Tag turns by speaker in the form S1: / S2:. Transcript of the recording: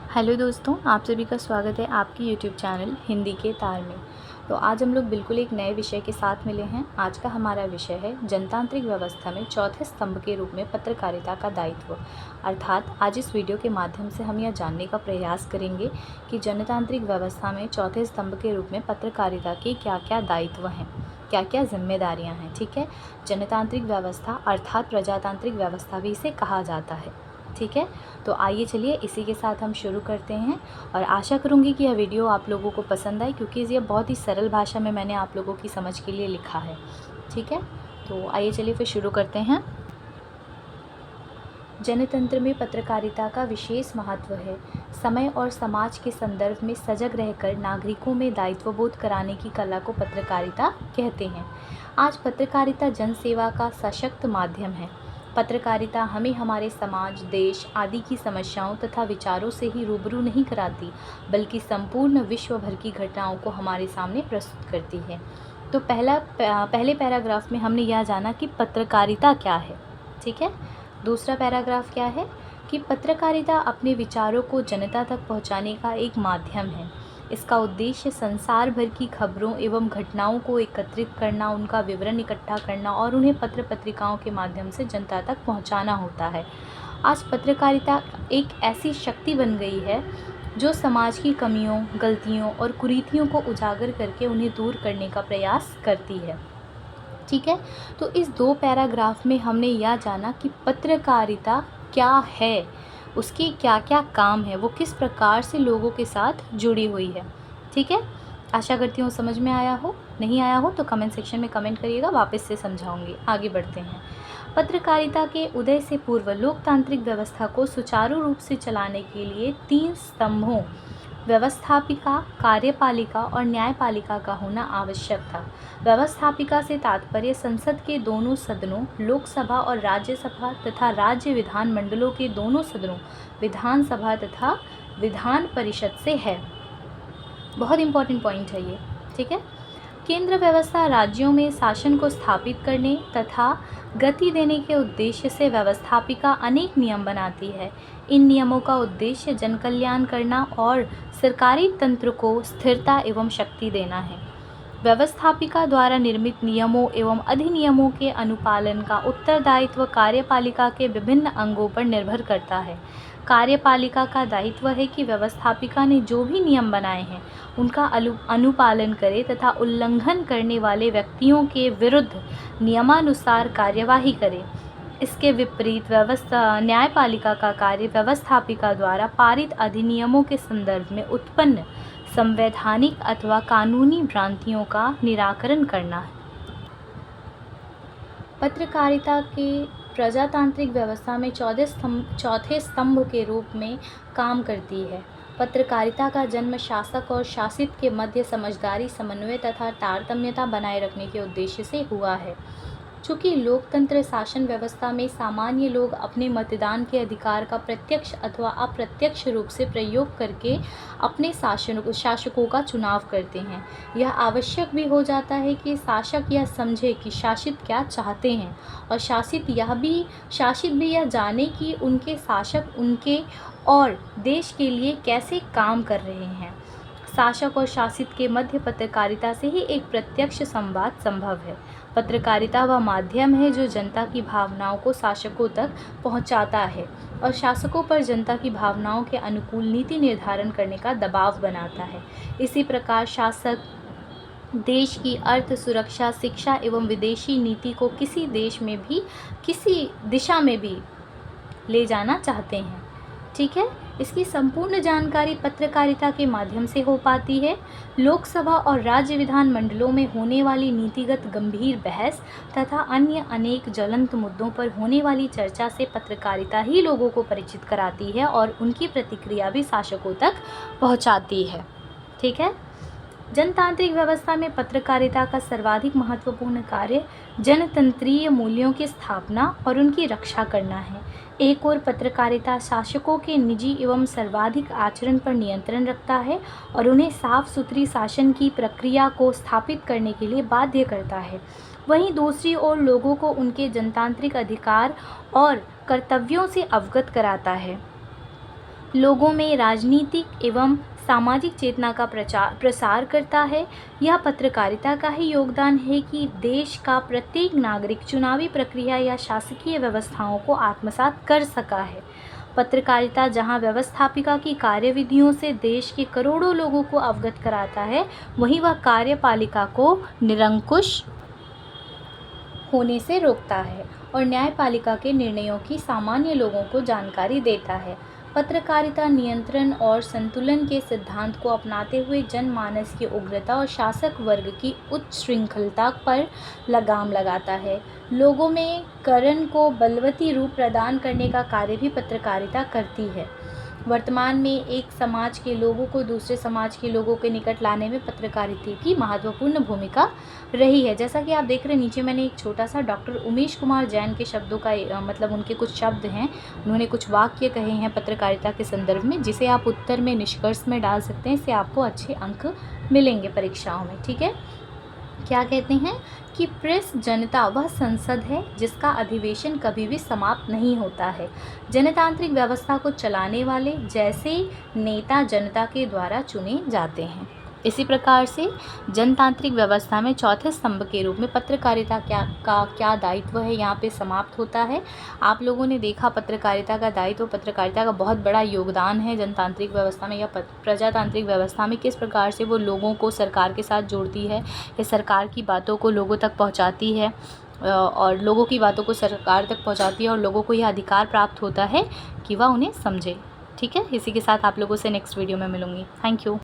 S1: Hello दोस्तों, आप सभी का स्वागत है आपकी यूट्यूब चैनल हिंदी के तार में। तो आज हम लोग बिल्कुल एक नए विषय के साथ मिले हैं। आज का हमारा विषय है जनतांत्रिक व्यवस्था में चौथे स्तंभ के रूप में पत्रकारिता का दायित्व। अर्थात आज इस वीडियो के माध्यम से हम यह जानने का प्रयास करेंगे कि जनतांत्रिक व्यवस्था में चौथे स्तंभ के रूप में पत्रकारिता के क्या क्या दायित्व हैं, क्या क्या जिम्मेदारियाँ हैं। ठीक है, जनतांत्रिक व्यवस्था अर्थात प्रजातांत्रिक व्यवस्था भी इसे कहा जाता है। ठीक है, तो आइए चलिए इसी के साथ हम शुरू करते हैं और आशा करूँगी कि यह वीडियो आप लोगों को पसंद आए, क्योंकि ये बहुत ही सरल भाषा में मैंने आप लोगों की समझ के लिए लिखा है। ठीक है, तो आइए चलिए फिर शुरू करते हैं। जनतंत्र में पत्रकारिता का विशेष महत्व है। समय और समाज के संदर्भ में सजग रहकर नागरिकों में दायित्वबोध कराने की कला को पत्रकारिता कहते हैं। आज पत्रकारिता जनसेवा का सशक्त माध्यम है। पत्रकारिता हमें हमारे समाज, देश आदि की समस्याओं तथा विचारों से ही रूबरू नहीं कराती, बल्कि संपूर्ण विश्व भर की घटनाओं को हमारे सामने प्रस्तुत करती है। तो पहले पैराग्राफ में हमने यह जाना कि पत्रकारिता क्या है। ठीक है, दूसरा पैराग्राफ क्या है कि पत्रकारिता अपने विचारों को जनता तक पहुंचाने का एक माध्यम है। इसका उद्देश्य संसार भर की खबरों एवं घटनाओं को एकत्रित करना, उनका विवरण इकट्ठा करना और उन्हें पत्र पत्रिकाओं के माध्यम से जनता तक पहुंचाना होता है। आज पत्रकारिता एक ऐसी शक्ति बन गई है जो समाज की कमियों, गलतियों और कुरीतियों को उजागर करके उन्हें दूर करने का प्रयास करती है। ठीक है, तो इस दो पैराग्राफ में हमने यह जाना कि पत्रकारिता क्या है, उसके क्या क्या काम है, वो किस प्रकार से लोगों के साथ जुड़ी हुई है। ठीक है, आशा करती हूँ समझ में आया हो। नहीं आया हो तो कमेंट सेक्शन में कमेंट करिएगा, वापस से समझाऊंगी। आगे बढ़ते हैं। पत्रकारिता के उदय से पूर्व लोकतांत्रिक व्यवस्था को सुचारू रूप से चलाने के लिए 3 स्तंभों व्यवस्थापिका, कार्यपालिका और न्यायपालिका का होना आवश्यक था। व्यवस्थापिका से तात्पर्य संसद के दोनों सदनों, लोकसभा और राज्यसभा तथा राज्य विधान मंडलों के दोनों सदनों, विधानसभा तथा विधान परिषद से है। बहुत इंपॉर्टेंट पॉइंट है ये। ठीक है, केंद्र व्यवस्था राज्यों में शासन को स्थापित करने तथा गति देने के उद्देश्य से व्यवस्थापिका अनेक नियम बनाती है। इन नियमों का उद्देश्य जनकल्याण करना और सरकारी तंत्र को स्थिरता एवं शक्ति देना है। व्यवस्थापिका द्वारा निर्मित नियमों एवं अधिनियमों के अनुपालन का उत्तरदायित्व कार्यपालिका के विभिन्न अंगों पर निर्भर करता है। कार्यपालिका का दायित्व है कि व्यवस्थापिका ने जो भी नियम बनाए हैं उनका अनुपालन करे तथा उल्लंघन करने वाले व्यक्तियों के विरुद्ध नियमानुसार कार्यवाही करे। इसके विपरीत न्यायपालिका का कार्य व्यवस्थापिका द्वारा पारित अधिनियमों के संदर्भ में उत्पन्न संवैधानिक अथवा कानूनी भ्रांतियों का निराकरण करना है। पत्रकारिता के प्रजातांत्रिक व्यवस्था में चौथे स्तंभ के रूप में काम करती है। पत्रकारिता का जन्म शासक और शासित के मध्य समझदारी, समन्वय तथा तारतम्यता बनाए रखने के उद्देश्य से हुआ है। चूँकि लोकतंत्र शासन व्यवस्था में सामान्य लोग अपने मतदान के अधिकार का प्रत्यक्ष अथवा अप्रत्यक्ष रूप से प्रयोग करके अपने शासकों का चुनाव करते हैं, यह आवश्यक भी हो जाता है कि शासक यह समझे कि शासित क्या चाहते हैं और शासित भी यह जाने कि उनके शासक उनके और देश के लिए कैसे काम कर रहे हैं। शासक और शासित के मध्य पत्रकारिता से ही एक प्रत्यक्ष संवाद संभव है। पत्रकारिता वह माध्यम है जो जनता की भावनाओं को शासकों तक पहुंचाता है और शासकों पर जनता की भावनाओं के अनुकूल नीति निर्धारण करने का दबाव बनाता है। इसी प्रकार शासक देश की अर्थ, सुरक्षा, शिक्षा एवं विदेशी नीति को किसी देश में भी, किसी दिशा में भी ले जाना चाहते हैं। ठीक है, इसकी संपूर्ण जानकारी पत्रकारिता के माध्यम से हो पाती है। लोकसभा और राज्य विधान मंडलों में होने वाली नीतिगत गंभीर बहस तथा अन्य अनेक ज्वलंत मुद्दों पर होने वाली चर्चा से पत्रकारिता ही लोगों को परिचित कराती है और उनकी प्रतिक्रिया भी शासकों तक पहुंचाती है। ठीक है, जनतांत्रिक व्यवस्था में पत्रकारिता का सर्वाधिक महत्वपूर्ण कार्य जनतंत्रीय मूल्यों की स्थापना और उनकी रक्षा करना है। एक ओर पत्रकारिता शासकों के निजी एवं सर्वाधिक आचरण पर नियंत्रण रखता है और उन्हें साफ सुथरी शासन की प्रक्रिया को स्थापित करने के लिए बाध्य करता है। वहीं दूसरी ओर लोगों को उनके जनतांत्रिक अधिकार और कर्तव्यों से अवगत कराता है। लोगों में राजनीतिक एवं सामाजिक चेतना का प्रसार करता है। यह पत्रकारिता का ही योगदान है कि देश का प्रत्येक नागरिक चुनावी प्रक्रिया या शासकीय व्यवस्थाओं को आत्मसात कर सका है। पत्रकारिता जहां व्यवस्थापिका की कार्यविधियों से देश के करोड़ों लोगों को अवगत कराता है, वहीं वह कार्यपालिका को निरंकुश होने से रोकता है और न्यायपालिका के निर्णयों की सामान्य लोगों को जानकारी देता है। पत्रकारिता नियंत्रण और संतुलन के सिद्धांत को अपनाते हुए जनमानस की उग्रता और शासक वर्ग की उच्च श्रृंखलता पर लगाम लगाता है। लोगों में करण को बलवती रूप प्रदान करने का कार्य भी पत्रकारिता करती है। वर्तमान में एक समाज के लोगों को दूसरे समाज के लोगों के निकट लाने में पत्रकारिता की महत्वपूर्ण भूमिका रही है। जैसा कि आप देख रहे हैं, नीचे मैंने एक छोटा सा डॉक्टर उमेश कुमार जैन के शब्दों का मतलब उनके कुछ शब्द हैं, उन्होंने कुछ वाक्य कहे हैं पत्रकारिता के संदर्भ में, जिसे आप उत्तर में निष्कर्ष में डाल सकते हैं। इससे आपको अच्छे अंक मिलेंगे परीक्षाओं में। ठीक है, क्या कहते हैं कि प्रेस जनता वह संसद है जिसका अधिवेशन कभी भी समाप्त नहीं होता है। जनतांत्रिक व्यवस्था को चलाने वाले जैसे नेता जनता के द्वारा चुने जाते हैं। इसी प्रकार से जनतांत्रिक व्यवस्था में चौथे स्तंभ के रूप में पत्रकारिता क्या दायित्व है, यहाँ पे समाप्त होता है। आप लोगों ने देखा पत्रकारिता का दायित्व, पत्रकारिता का बहुत बड़ा योगदान है जनतांत्रिक व्यवस्था में या प्रजातांत्रिक व्यवस्था में। किस प्रकार से वो लोगों को सरकार के साथ जोड़ती है या सरकार की बातों को लोगों तक पहुँचाती है और लोगों की बातों को सरकार तक पहुँचाती है और लोगों को यह अधिकार प्राप्त होता है कि वह उन्हें समझे। ठीक है, इसी के साथ आप लोगों से नेक्स्ट वीडियो में मिलूँगी। Thank you.